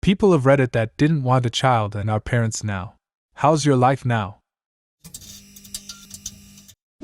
People of Reddit that didn't want a child and are parents now. How's your life now?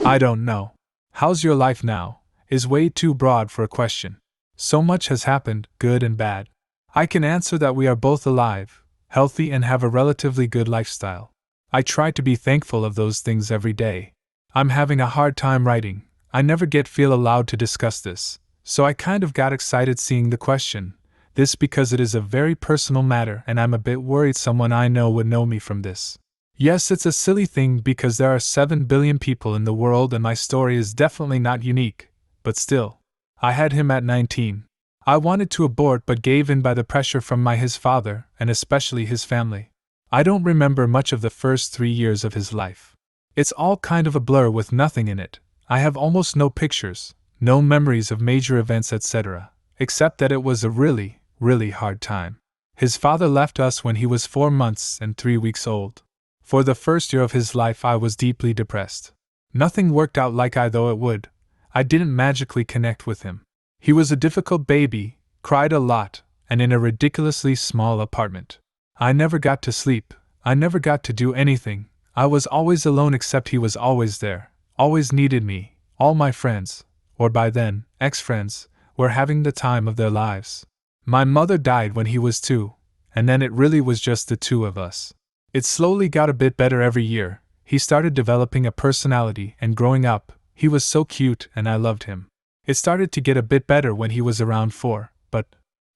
I don't know. How's your life now is way too broad for a question. So much has happened, good and bad. I can answer that we are both alive, healthy, and have a relatively good lifestyle. I try to be thankful of those things every day. I'm having a hard time writing. I never feel allowed to discuss this, so I kind of got excited seeing the question. This because it is a very personal matter and I'm a bit worried someone I know would know me from this. Yes, it's a silly thing because there are 7 billion people in the world and my story is definitely not unique, but still. I had him at 19. I wanted to abort but gave in by the pressure from his father and especially his family. I don't remember much of the first 3 years of his life. It's all kind of a blur with nothing in it. I have almost no pictures, no memories of major events, etc., except that it was a really hard time. His father left us when he was 4 months and 3 weeks old. For the first year of his life I was deeply depressed. Nothing worked out like I thought it would. I didn't magically connect with him. He was a difficult baby, cried a lot, and in a ridiculously small apartment. I never got to sleep, I never got to do anything, I was always alone except he was always there, always needed me. All my friends, or by then, ex-friends, were having the time of their lives. My mother died when he was 2, and then it really was just the 2 of us. It slowly got a bit better every year. He started developing a personality and growing up. He was so cute and I loved him. It started to get a bit better when he was around 4, but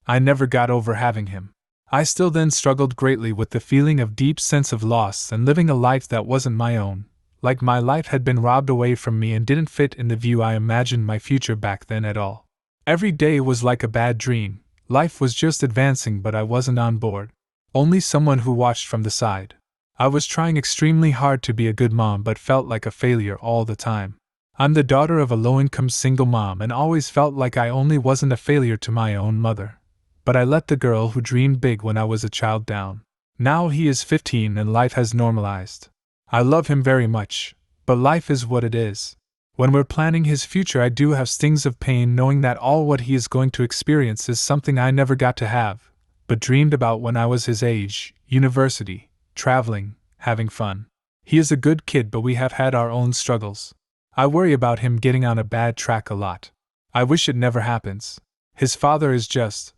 I never got over having him. I still then struggled greatly with the feeling of deep sense of loss and living a life that wasn't my own, like my life had been robbed away from me and didn't fit in the view I imagined my future back then at all. Every day was like a bad dream. Life was just advancing but I wasn't on board. Only someone who watched from the side. I was trying extremely hard to be a good mom but felt like a failure all the time. I'm the daughter of a low-income single mom and always felt like I only wasn't a failure to my own mother. But I let the girl who dreamed big when I was a child down. Now he is 15 and life has normalized. I love him very much, but life is what it is. When we're planning his future I do have stings of pain knowing that all what he is going to experience is something I never got to have, but dreamed about when I was his age, university, traveling, having fun. He is a good kid but we have had our own struggles. I worry about him getting on a bad track a lot. I wish it never happens. His father is just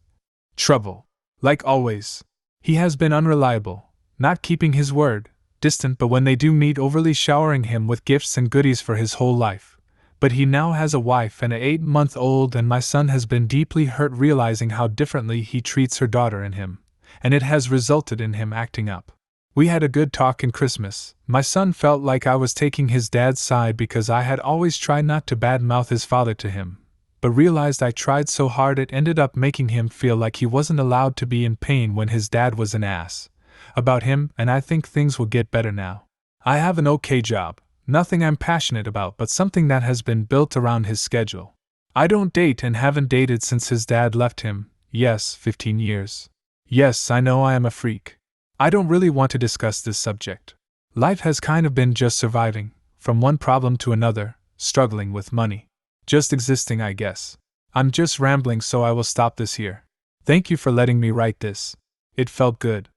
trouble. Like always. He has been unreliable, not keeping his word, distant but when they do meet overly showering him with gifts and goodies for his whole life. But he now has a wife and an 8-month-old and my son has been deeply hurt realizing how differently he treats her daughter and him, and it has resulted in him acting up. We had a good talk in Christmas. My son felt like I was taking his dad's side because I had always tried not to badmouth his father to him, but realized I tried so hard it ended up making him feel like he wasn't allowed to be in pain when his dad was an ass about him, and I think things will get better now. I have an okay job, nothing I'm passionate about but something that has been built around his schedule. I don't date and haven't dated since his dad left him, 15 years. Yes, I know I am a freak. I don't really want to discuss this subject. Life has kind of been just surviving, from one problem to another, struggling with money. Just existing, I guess. I'm just rambling so I will stop this here. Thank you for letting me write this. It felt good.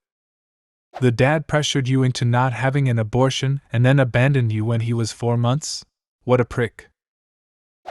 The dad pressured you into not having an abortion and then abandoned you when he was 4 months? What a prick.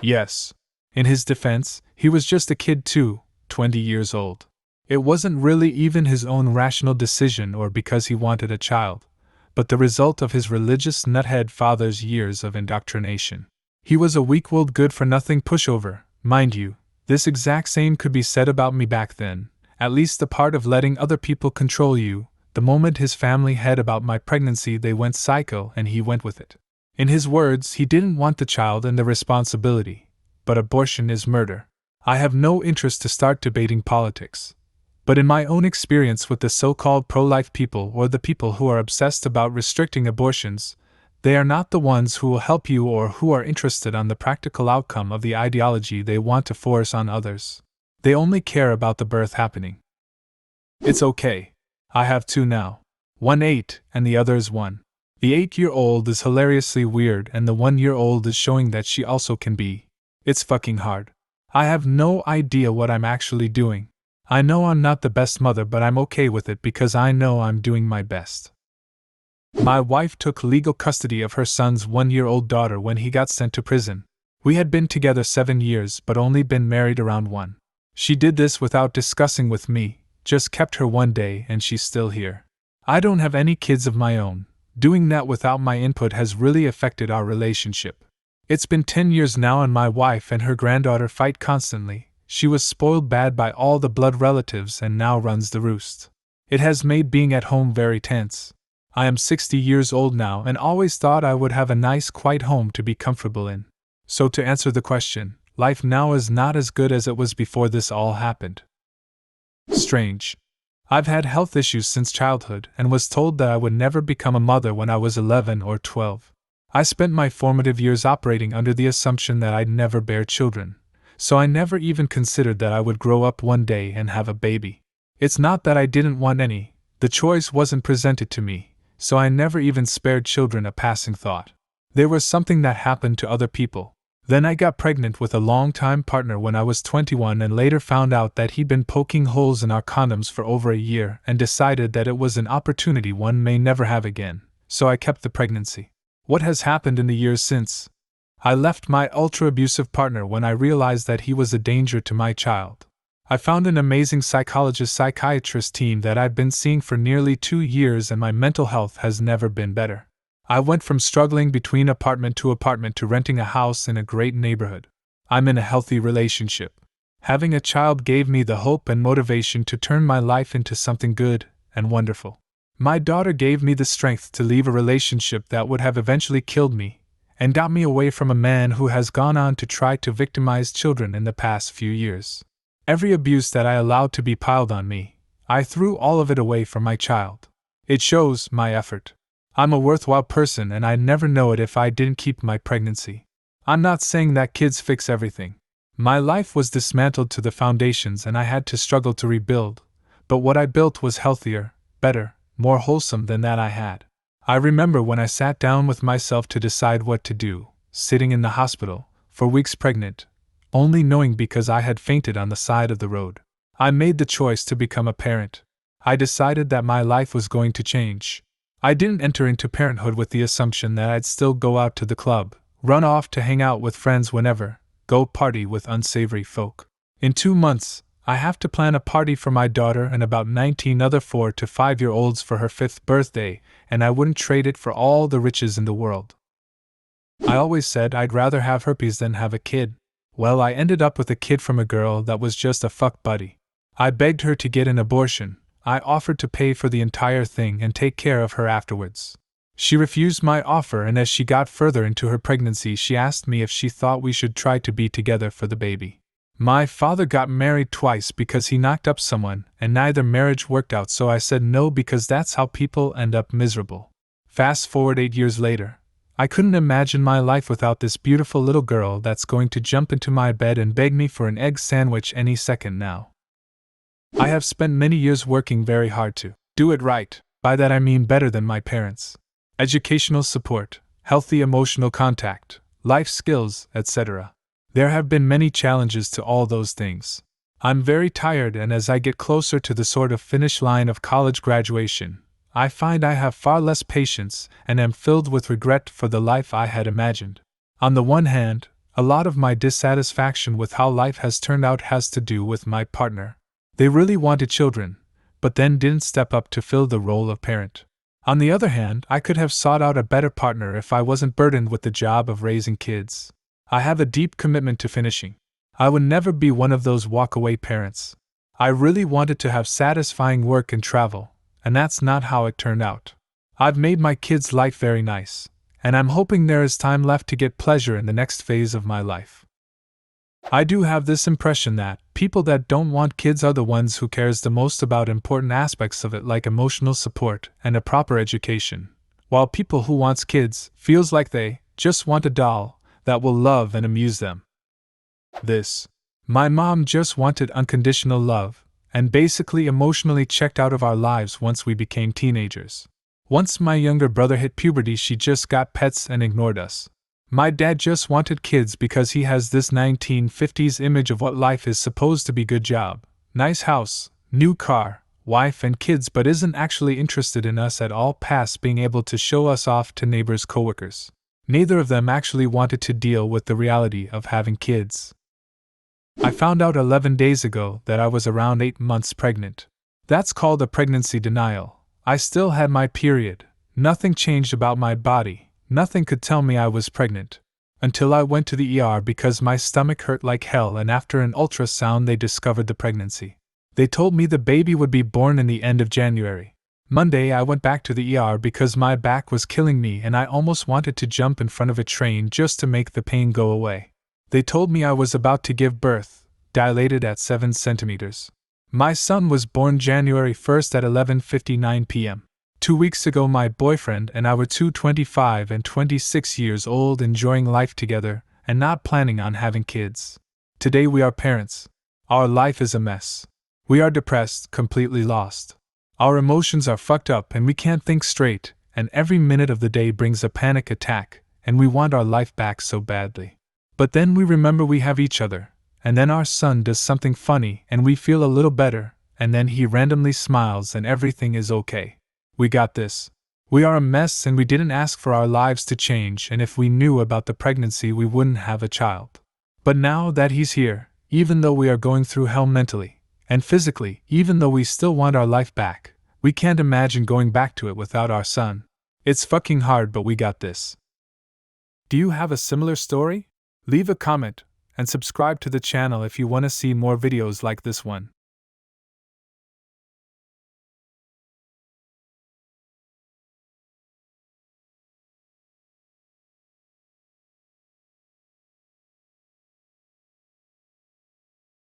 Yes. In his defense, he was just a kid too, 20 years old. It wasn't really even his own rational decision or because he wanted a child, but the result of his religious nuthead father's years of indoctrination. He was a weak-willed good-for-nothing pushover, mind you. This exact same could be said about me back then, at least the part of letting other people control you. The moment his family heard about my pregnancy they went psycho and he went with it. In his words, he didn't want the child and the responsibility, but abortion is murder. I have no interest to start debating politics. But in my own experience with the so-called pro-life people or the people who are obsessed about restricting abortions, they are not the ones who will help you or who are interested on the practical outcome of the ideology they want to force on others. They only care about the birth happening. It's okay. I have 2 now. One 8 and the other is 1. The 8-year-old is hilariously weird and the 1-year-old is showing that she also can be. It's fucking hard. I have no idea what I'm actually doing. I know I'm not the best mother, but I'm okay with it because I know I'm doing my best. My wife took legal custody of her son's 1-year-old daughter when he got sent to prison. We had been together 7 years but only been married around 1. She did this without discussing with me, just kept her one day and she's still here. I don't have any kids of my own. Doing that without my input has really affected our relationship. It's been 10 years now and my wife and her granddaughter fight constantly. She was spoiled bad by all the blood relatives and now runs the roost. It has made being at home very tense. I am 60 years old now and always thought I would have a nice, quiet home to be comfortable in. So to answer the question, life now is not as good as it was before this all happened. Strange. I've had health issues since childhood and was told that I would never become a mother when I was 11 or 12. I spent my formative years operating under the assumption that I'd never bear children, so I never even considered that I would grow up one day and have a baby. It's not that I didn't want any, the choice wasn't presented to me, so I never even spared children a passing thought. They were something that happened to other people. Then I got pregnant with a long-time partner when I was 21 and later found out that he'd been poking holes in our condoms for over a year and decided that it was an opportunity one may never have again, so I kept the pregnancy. What has happened in the years since? I left my ultra-abusive partner when I realized that he was a danger to my child. I found an amazing psychiatrist team that I've been seeing for nearly 2 years and my mental health has never been better. I went from struggling between apartment to renting a house in a great neighborhood. I'm in a healthy relationship. Having a child gave me the hope and motivation to turn my life into something good and wonderful. My daughter gave me the strength to leave a relationship that would have eventually killed me, and got me away from a man who has gone on to try to victimize children in the past few years. Every abuse that I allowed to be piled on me, I threw all of it away for my child. It shows my effort. I'm a worthwhile person and I'd never know it if I didn't keep my pregnancy. I'm not saying that kids fix everything. My life was dismantled to the foundations and I had to struggle to rebuild, but what I built was healthier, better, more wholesome than that I had. I remember when I sat down with myself to decide what to do, sitting in the hospital, for weeks pregnant, only knowing because I had fainted on the side of the road. I made the choice to become a parent. I decided that my life was going to change. I didn't enter into parenthood with the assumption that I'd still go out to the club, run off to hang out with friends whenever, go party with unsavory folk. In 2 months, I have to plan a party for my daughter and about 19 other 4 to 5-year-olds for her 5th birthday, and I wouldn't trade it for all the riches in the world. I always said I'd rather have herpes than have a kid. Well, I ended up with a kid from a girl that was just a fuck buddy. I begged her to get an abortion. I offered to pay for the entire thing and take care of her afterwards. She refused my offer, and as she got further into her pregnancy, she asked me if she thought we should try to be together for the baby. My father got married twice because he knocked up someone, and neither marriage worked out, so I said no because that's how people end up miserable. Fast forward 8 years later. I couldn't imagine my life without this beautiful little girl that's going to jump into my bed and beg me for an egg sandwich any second now. I have spent many years working very hard to do it right. By that I mean better than my parents. Educational support, healthy emotional contact, life skills, etc. There have been many challenges to all those things. I'm very tired, and as I get closer to the sort of finish line of college graduation, I find I have far less patience and am filled with regret for the life I had imagined. On the one hand, a lot of my dissatisfaction with how life has turned out has to do with my partner. They really wanted children, but then didn't step up to fill the role of parent. On the other hand, I could have sought out a better partner if I wasn't burdened with the job of raising kids. I have a deep commitment to finishing. I would never be one of those walk-away parents. I really wanted to have satisfying work and travel, and that's not how it turned out. I've made my kids' life very nice, and I'm hoping there is time left to get pleasure in the next phase of my life. I do have this impression that people that don't want kids are the ones who cares the most about important aspects of it, like emotional support and a proper education, while people who wants kids feels like they just want a doll that will love and amuse them. My mom just wanted unconditional love, and basically emotionally checked out of our lives once we became teenagers. Once my younger brother hit puberty, she just got pets and ignored us. My dad just wanted kids because he has this 1950s image of what life is supposed to be. Good job, Nice house, new car, wife and kids, but isn't actually interested in us at all past being able to show us off to neighbors' coworkers. Neither of them actually wanted to deal with the reality of having kids. I found out 11 days ago that I was around 8 months pregnant. That's called a pregnancy denial. I still had my period. Nothing changed about my body. Nothing could tell me I was pregnant. Until I went to the ER because my stomach hurt like hell, and after an ultrasound they discovered the pregnancy. They told me the baby would be born in the end of January. Monday I went back to the ER because my back was killing me and I almost wanted to jump in front of a train just to make the pain go away. They told me I was about to give birth, dilated at 7 centimeters. My son was born January 1st at 11:59 p.m. 2 weeks ago my boyfriend and I were 25 and 26 years old, enjoying life together and not planning on having kids. Today we are parents. Our life is a mess. We are depressed, completely lost. Our emotions are fucked up and we can't think straight, and every minute of the day brings a panic attack, and we want our life back so badly. But then we remember we have each other, and then our son does something funny and we feel a little better, and then he randomly smiles and everything is okay. We got this. We are a mess and we didn't ask for our lives to change, and if we knew about the pregnancy we wouldn't have a child. But now that he's here, even though we are going through hell mentally and physically, even though we still want our life back, we can't imagine going back to it without our son. It's fucking hard, but we got this. Do you have a similar story? Leave a comment and subscribe to the channel if you want to see more videos like this one.